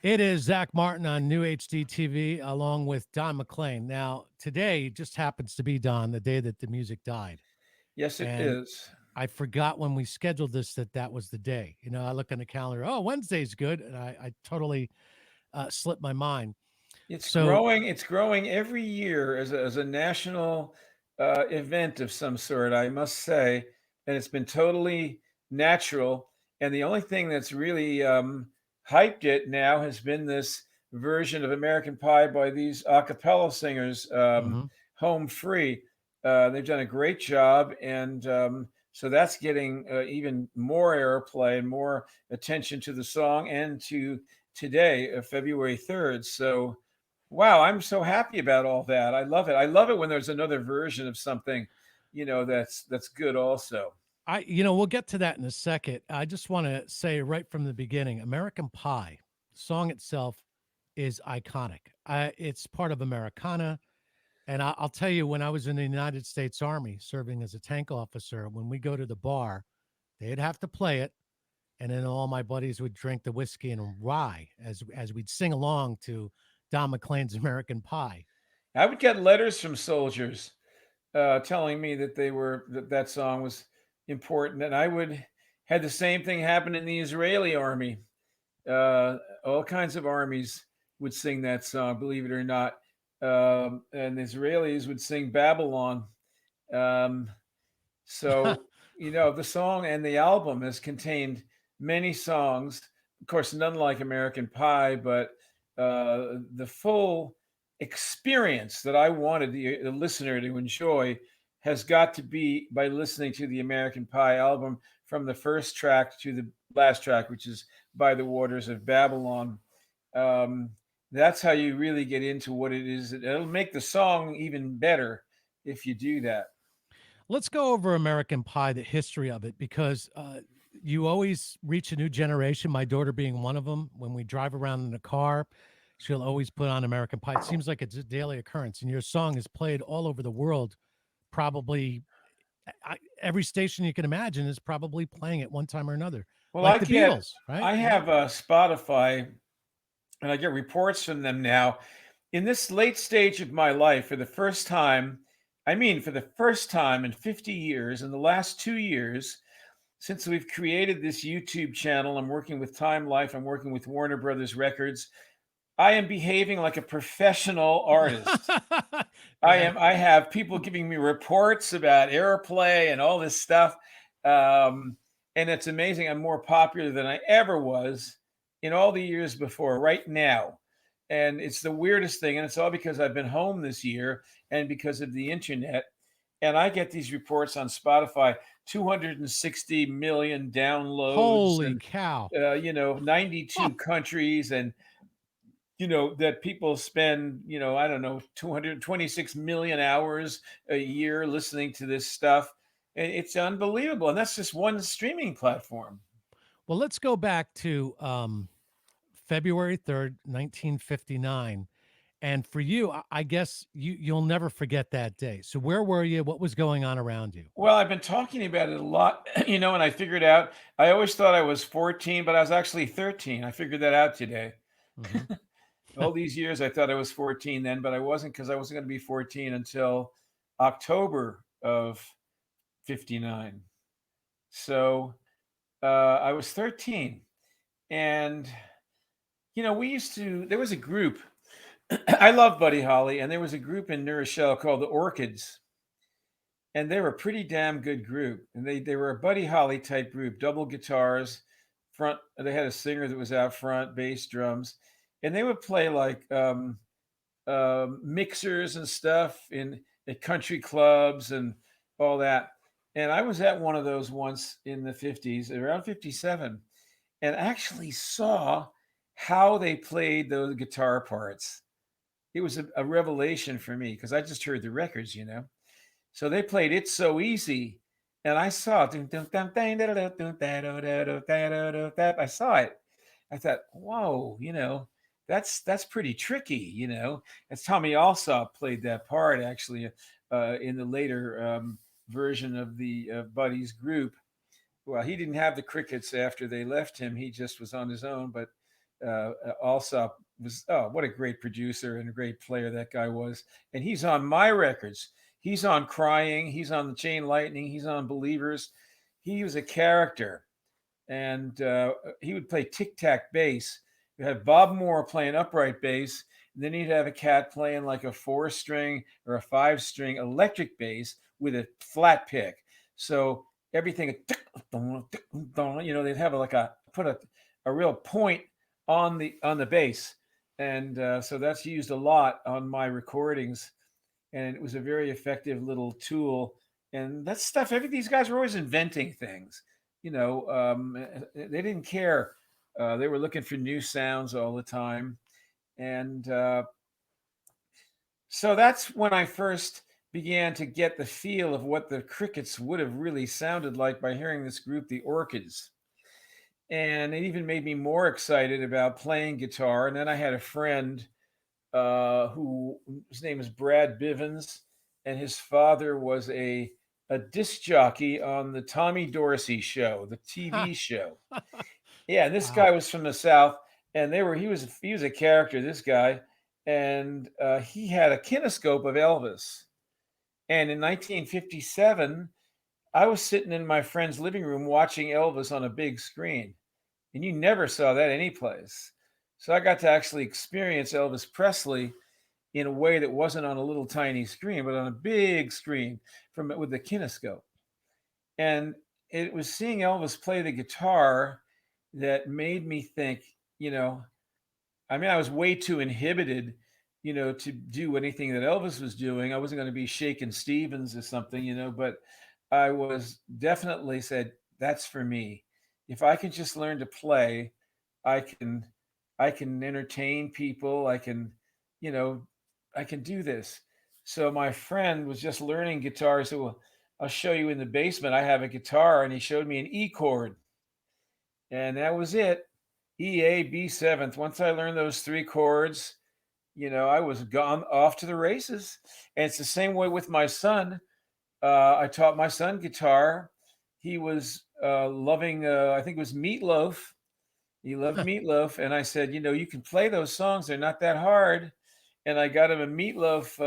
It is Zach Martin on New HD TV along with Don McLean. Now, today just happens to be, Don, the day that the music died. Yes, it And is. I forgot when we scheduled this that that was the day. I look on the calendar, oh, Wednesday's good. And I totally slipped my mind. It's So, growing. It's growing every year as a national event of some sort, I must say, and it's been totally natural. And the only thing that's really hyped it now has been this version of American Pie by these a cappella singers, mhm. Home Free. They've done a great job, and so that's getting even more airplay and more attention to the song and to today, February 3rd. So, wow, I'm so happy about all that. I love it. I love it when there's another version of something, that's good also. we'll get to that in a second. I just want to say right from the beginning, American Pie, the song itself is iconic. It's part of Americana. And I'll tell you, when I was in the United States Army serving as a tank officer, when we go to the bar, they'd have to play it, and then all my buddies would drink the whiskey and rye as we'd sing along to Don McLean's American Pie. I would get letters from soldiers telling me that that song was important, and I would had the same thing happen in the Israeli army. All kinds of armies would sing that song, believe it or not, and the Israelis would sing Babylon. Um, So, the song and the album has contained many songs. Of course, none like American Pie, but the full experience that I wanted the listener to enjoy has got to be by listening to the American Pie album from the first track to the last track, which is By the Waters of Babylon. Um, that's how you really get into what it is. It'll make the song even better if you do that. Let's go over American Pie, the history of it, because you always reach a new generation. My daughter being one of them. When we drive around in the car, she'll always put on American Pie. It seems like it's a daily occurrence, and your song is played all over the world. Probably every station you can imagine is probably playing it one time or another, Well, like the Beatles, right? I have Spotify, and I get reports from them now. In this late stage of my life, for the first time, I mean, for the first time in 50 years, in the last 2 years, since we've created this YouTube channel, I'm working with Time Life, I'm working with Warner Brothers Records. I am behaving like a professional artist. Yeah. I have people giving me reports about airplay and all this stuff. Um, and it's amazing. I'm more popular than I ever was in all the years before, right now. And it's the weirdest thing. And it's all because I've been home this year and because of the internet. And I get these reports on Spotify, 260 million downloads Holy and, cow. 92 countries, and that people spend, I don't know, 226 million hours a year listening to this stuff. It's unbelievable, and that's just one streaming platform. Well, let's go back to February 3rd, 1959. And for you, I guess you'll never forget that day. So where were you? What was going on around you? Well, I've been talking about it a lot, and I figured out, I always thought I was 14, but I was actually 13. I figured that out today. Mhm. All these years I thought I was 14 then, but I wasn't, because I wasn't going to be 14 until October of 59. So I was 13. And we used to. There was a group. I love Buddy Holly, and there was a group in New Rochelle called the Orchids, and they were a pretty damn good group. And they were a Buddy Holly type group, double guitars, front. They had a singer that was out front, bass, drums, and they would play like mixers and stuff in at country clubs and all that. And I was at one of those once in the 50s, around 57, and actually saw how they played those guitar parts. It was a revelation for me because I just heard the records. So they played It's So Easy, and I saw it. I saw it. I thought, whoa, that's pretty tricky. As Tommy Allsop played that part actually in the later version of the Buddies group. Well, he didn't have the crickets after they left him. He just was on his own. But Alsop was, oh, what a great producer and a great player that guy was. And he's on my records. He's on Crying. He's on the Chain Lightning. He's on Believers. He was a character, and he would play tic tac bass. You had Bob Moore playing upright bass, and then you'd have a cat playing like a 4 string or a 5 string electric bass with a flat pick. So everything, they'd have like a put a real point on the bass, and so that's used a lot on my recordings, and it was a very effective little tool. And that stuff, every these guys were always inventing things. They didn't care. They were looking for new sounds all the time, and so that's when I first began to get the feel of what the Crickets would have really sounded like by hearing this group, the Orchids. And it even made me more excited about playing guitar. And then I had a friend who his name is Brad Bivens, and his father was a disc jockey on the Tommy Dorsey show, the TV show. Yeah, this guy Wow. was from the South, and he was a character. This guy, and he had a kinescope of Elvis. And in 1957, I was sitting in my friend's living room watching Elvis on a big screen, and you never saw that anyplace. So I got to actually experience Elvis Presley in a way that wasn't on a little tiny screen, but on a big screen from with the kinescope. And it was seeing Elvis play the guitar that made me think, you know, I mean, I was way too inhibited, to do anything that Elvis was doing. I wasn't going to be shaking Stevens or something, but I was definitely said, that's for me. If I can just learn to play, I can I can entertain people. You know, I can do this. So my friend was just learning guitar. So well, I'll show you in the basement. I have a guitar, and he showed me an E chord, and that was it. E, A, B seventh. Once I learned those three chords, I was gone off to the races. And it's the same way with my son. I taught my son guitar. He was loving, I think it was Meatloaf. He loved Meatloaf. And I said, you can play those songs. They're not that hard. And I got him a Meatloaf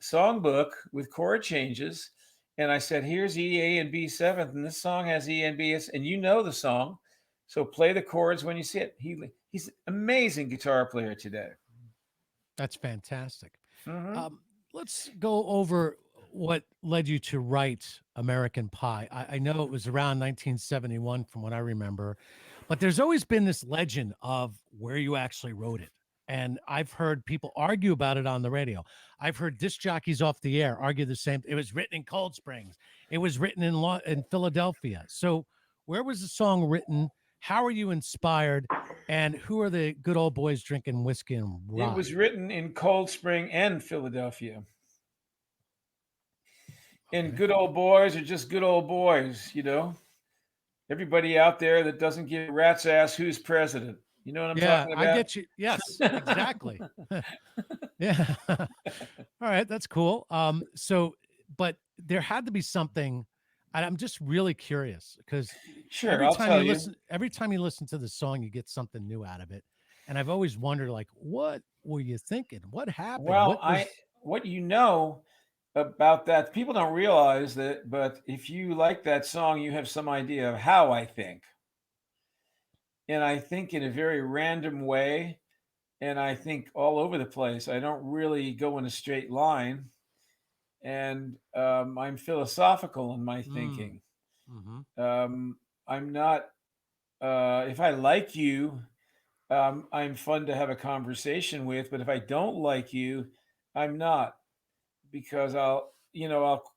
songbook with chord changes. And I said, here's E, A, and B seventh. And this song has E and B. And you know the song. So play the chords when you see it. He's an amazing guitar player today. That's fantastic. Hmm. Um, let's go over what led you to write American Pie. I know it was around 1971 from what I remember, but there's always been this legend of where you actually wrote it. And I've heard people argue about it on the radio. I've heard disc jockeys off the air argue the same. It was written in Cold Springs. It was written in Philadelphia. So, where was the song written? How are you inspired? And who are the good old boys drinking whiskey and It was rye? written in Cold Spring and Philadelphia. And Okay. good old boys are just good old boys. Everybody out there that doesn't give a rat's ass who's president. You know what I'm Yeah, talking I about? get you. Yes, exactly. Yeah. All right, that's cool. But there had to be something, and I'm just really curious because Sure, I'll tell you. every time you listen to the song, you get something new out of it. And I've always wondered, like, what were you thinking? What happened? Well, What I was what you know about that, people don't realize that, but if you like that song, you have some idea of how I think. And I think in a very random way, and I think all over the place. I don't really go in a straight line, and I'm philosophical in my mm, thinking. hmm Um, I'm not. If I like you, I'm fun to have a conversation with. But if I don't like you, I'm not, because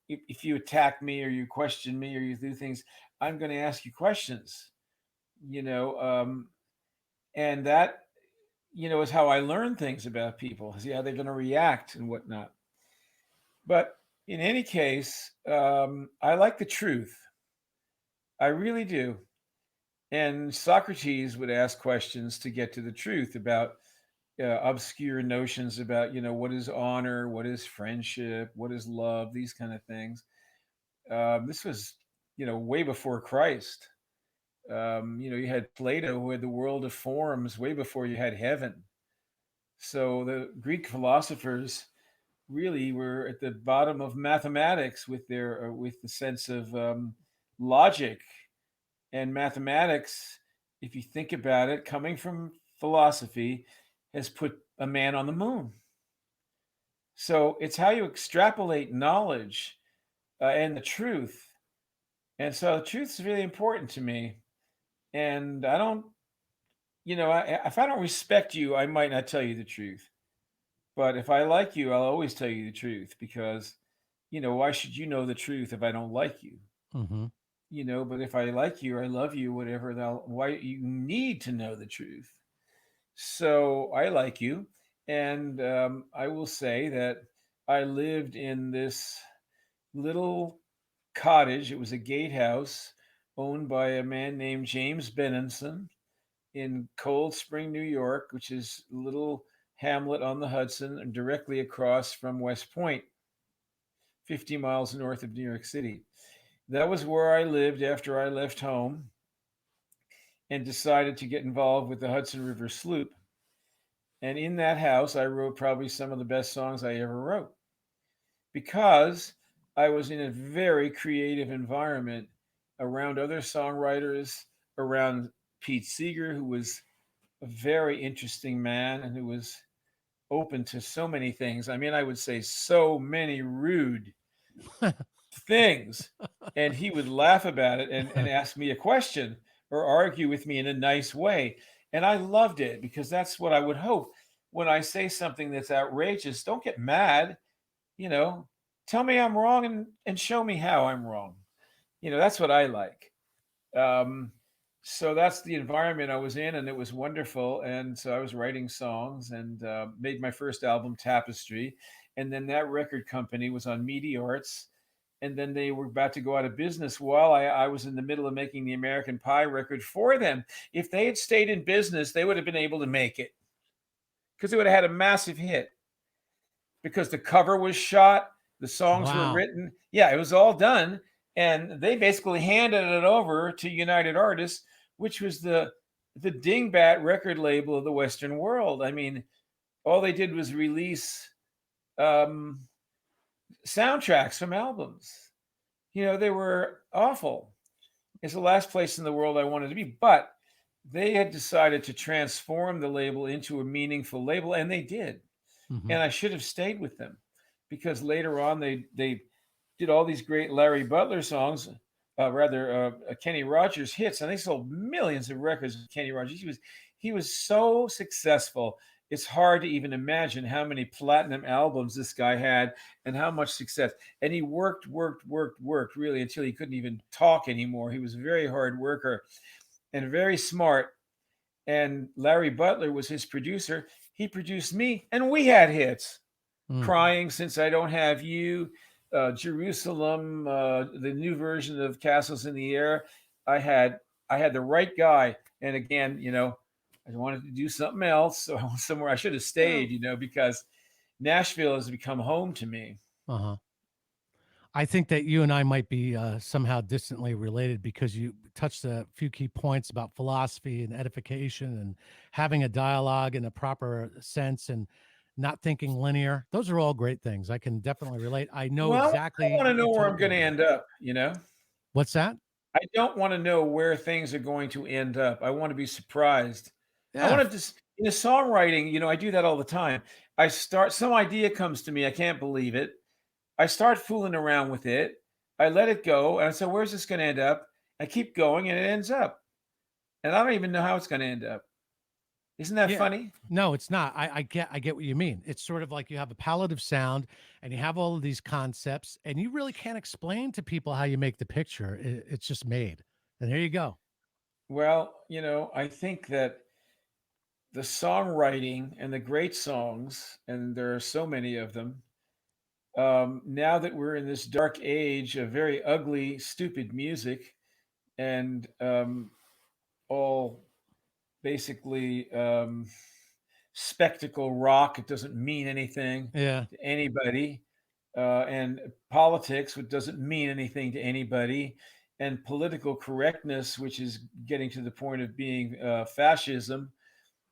if you attack me or you question me or you do things, I'm going to ask you questions. You know, and that is how I learn things about people. See how they're going to react and whatnot. But in any case, I like the truth. I really do. And Socrates would ask questions to get to the truth about obscure notions about, what is honor, what is friendship, what is love, these kind of things. This was, way before Christ. You had Plato who had the world of forms way before you had heaven. So the Greek philosophers really were at the bottom of mathematics with their with the sense of logic and mathematics. If you think about it, coming from philosophy, has put a man on the moon. So it's how you extrapolate knowledge and the truth. And so the truth is really important to me. And I don't, if I don't respect you, I might not tell you the truth. But if I like you, I'll always tell you the truth because, why should you know the truth if I don't like you? Hmm. But if I like you, I love you, whatever, why you need to know the truth. So I like you. And I will say that I lived in this little cottage. It was a gatehouse owned by a man named James Benenson in Cold Spring, New York, which is a little hamlet on the Hudson and directly across from West Point, 50 miles north of New York City. That was where I lived after I left home and decided to get involved with the Hudson River Sloop. And in that house, I wrote probably some of the best songs I ever wrote because I was in a very creative environment around other songwriters, around Pete Seeger, who was a very interesting man and who was open to so many things. I mean, I would say so many rude things. And he would laugh about it and ask me a question or argue with me in a nice way. And I loved it because that's what I would hope when I say something that's outrageous. Don't get mad, you know, tell me I'm wrong and show me how I'm wrong. That's what I like. Um, so that's the environment I was in, and it was wonderful. And so I was writing songs and made my first album, Tapestry. And then that record company was on Media Arts. And then they were about to go out of business while I was in the middle of making the American Pie record for them. If they had stayed in business, they would have been able to make it because it would have had a massive hit because the cover was shot, the songs were Wow. written. Yeah, it was all done. And they basically handed it over to United Artists, which was the dingbat record label of the Western world. I mean, all they did was release um, soundtracks from albums. They were awful. It's the last place in the world I wanted to be. But they had decided to transform the label into a meaningful label, and they did. Hmm. And I should have stayed with them because later on they did all these great Larry Butler songs, Kenny Rogers hits, and they sold millions of records with Kenny Rogers. He was so successful. It's hard to even imagine how many platinum albums this guy had and how much success. And he worked really until he couldn't even talk anymore. He was a very hard worker and very smart. And Larry Butler was his producer. He produced me, and we had hits. Mm. Crying Since I Don't Have You, Jerusalem, the new version of Castles in the Air. I had I had the right guy, and again, I wanted to do something else, so I went somewhere I should have Yeah. stayed, because Nashville has become home to me. Uh-huh. I think that you and I might be somehow distantly related because you touched a few key points about philosophy and edification and having a dialogue in a proper sense and not thinking linear. Those are all great things. I can definitely relate. I know Well, I don't exactly want to what know you're where I'm talking going to about. end up. What's that? I don't want to know where things are going to end up. I want to be surprised. I Yeah. want to just in the songwriting, I do that all the time. I start some idea comes to me, I can't believe it. I start fooling around with it. I let it go and I say, where's this going to end up? I keep going and it ends up. And I don't even know how it's going to end up. Isn't that Yeah. funny? No, it's not. I get what you mean. It's sort of like you have a palette of sound and you have all of these concepts and you really can't explain to people how you make the picture. It's just made. And there you go. Well, I think that the songwriting and the great songs, and there are so many of them, now that we're in this dark age of very ugly, stupid music and all basically spectacle rock, it doesn't mean anything Yeah. to anybody, and politics, which doesn't mean anything to anybody. and political correctness, which is getting to the point of being fascism,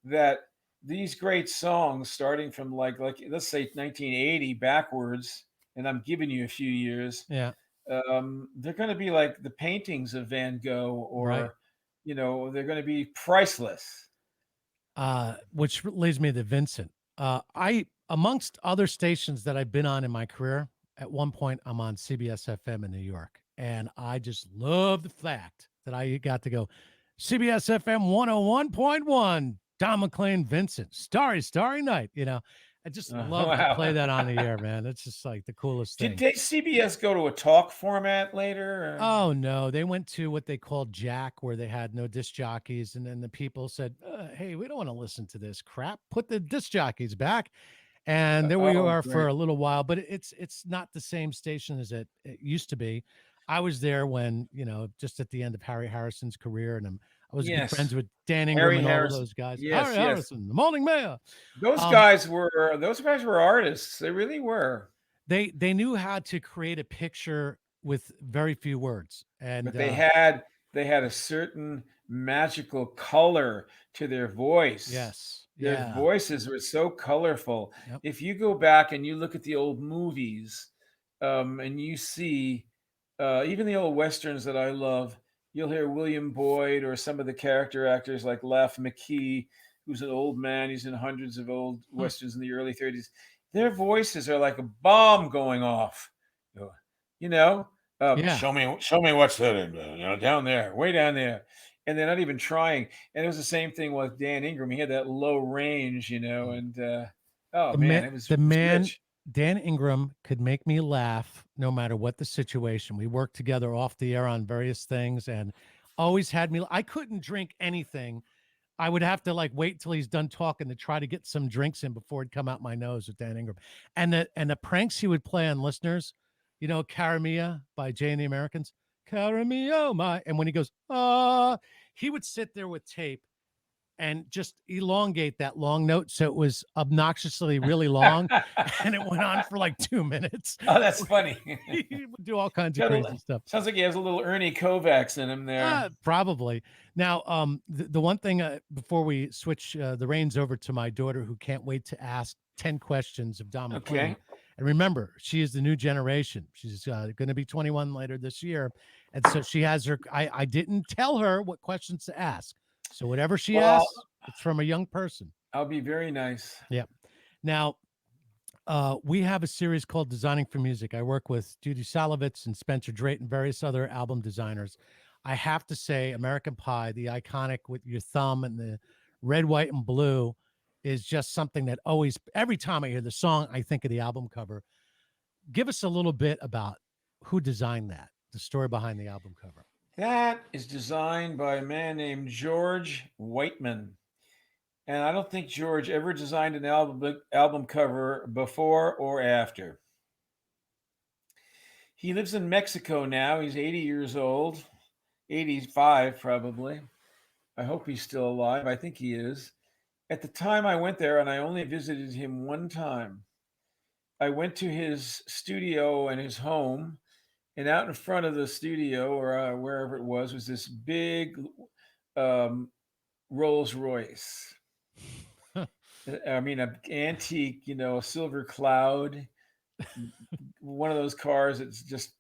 that these great songs, starting from like let's say 1980 backwards, and I'm giving you a few years, Yeah. they're going to be like the paintings of Van Gogh, Right. or they're going to be priceless. Which leads me to Vincent. I, amongst other stations that I've been on in my career, at one point I'm on CBS FM in New York, and I just love the fact that I got to go CBS FM 101.1, Don McLean, Vincent, Starry Night. I just love to play Wow. that on the air, man. It's just like the coolest Did thing. CBS go to a talk format later? Oh no, they went to what they called Jack, where they had no disc jockeys, and then the people said, "Hey, we don't want to listen to this crap. Put the disc jockeys back." And there we Oh, are for great. a little while, but it's not the same station as it used to be. I was there when just at the end of Harry Harrison's career, and I was good Yes. friends with Dan Ingram Harry and all of Harrison. those guys. Harry Yes, yes. Harrison, the Morning Mayor. Those Um, guys were those guys were artists. They really were. they knew how to create a picture with very few words, But and they had a certain magical color to their voice. yes, Their yeah, voices were so colorful. yep. If you go back and you look at the old movies, and you see even the old westerns that I love, you'll hear William Boyd or some of the character actors like Laugh McKee, who's an old man. He's in hundreds of old Hmm. westerns in the early 30s. Their voices are like a bomb going off. You know, Yeah. show me what's that, down there, way down there, and they're not even trying. And it was the same thing with Dan Ingram. He had that low range, and oh The man, man, it was the it was man, rich. Dan Ingram could make me laugh no matter what the situation. We worked together off the air on various things, and always had me. I couldn't drink anything. I would have to like wait till he's done talking to try to get some drinks in before it'd come out my nose with Dan Ingram. And the pranks he would play on listeners, Caramia by Jay and the Americans, Caramia, oh my. And when he goes, he would sit there with tape and just elongate that long note so it was obnoxiously really long, and it went on for like 2 minutes. Oh, that's funny. He would do all kinds of Got crazy a, stuff. sounds like he has a little Ernie Kovacs in him there. Probably. Now, the one thing before we switch the reins over to my daughter, who can't wait to ask 10 questions of Don McLean. Okay. And remember, she is the new generation. She's going to be 21 later this year. And so she has her, I didn't tell her what questions to ask. So whatever she Well, I'll asks, it's from a young person. I'll be very nice. Yeah. Now, we have a series called Designing for Music. I work with Judy Salovitz and Spencer Drayton, and various other album designers. I have to say, American Pie, the iconic with your thumb and the red, white, and blue, is just something that always, every time I hear the song, I think of the album cover. Give us a little bit about who designed that, the story behind the album cover. That is designed by a man named George Whiteman. And I don't think George ever designed an album cover before or after. He lives in Mexico now. He's 80 years old, 85 probably. I hope he's still alive. I think he is. At the time I went there, and I only visited him one time, I went to his studio and his home, and out in front of the studio, or wherever it was this big um, Rolls Royce. I mean, an antique, a silver cloud, one of those cars. It's just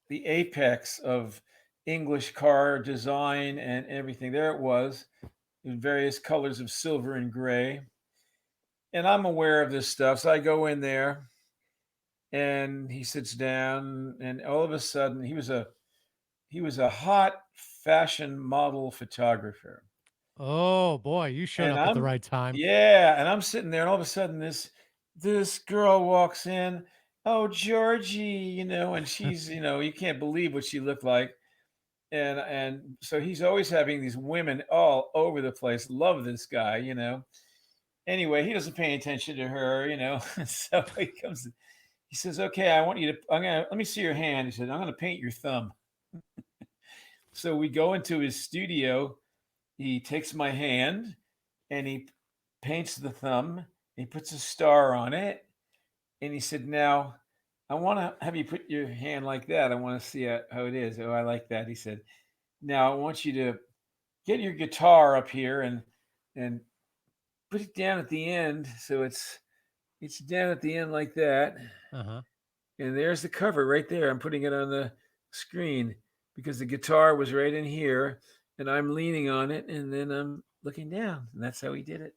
the apex of English car design and everything. There it was, in various colors of silver and gray. And I'm aware of this stuff. So I go in there and he sits down, and all of a sudden he was a hot fashion model photographer. Oh, boy, you showed And up at the right time. I'm sitting there, and all of a sudden this girl walks in. Oh, Georgie, and she's, you can't believe what she looked like. And so he's always having these women all over the place. Love this guy. Anyway, he doesn't pay any attention to her. So he says, "Okay, let me see your hand." He said, "I'm gonna paint your thumb." So we go into his studio. He takes my hand and he paints the thumb. He puts a star on it. And he said, "Now, I want to have you put your hand like that. I want to see how it is. Oh, I like that. He said, now I want you to get your guitar up here and put it down at the end. So it's down at the end like that. Uh-huh. And there's the cover right there. I'm putting it on the screen because the guitar was right in here and I'm leaning on it and then I'm looking down. And that's how he did it.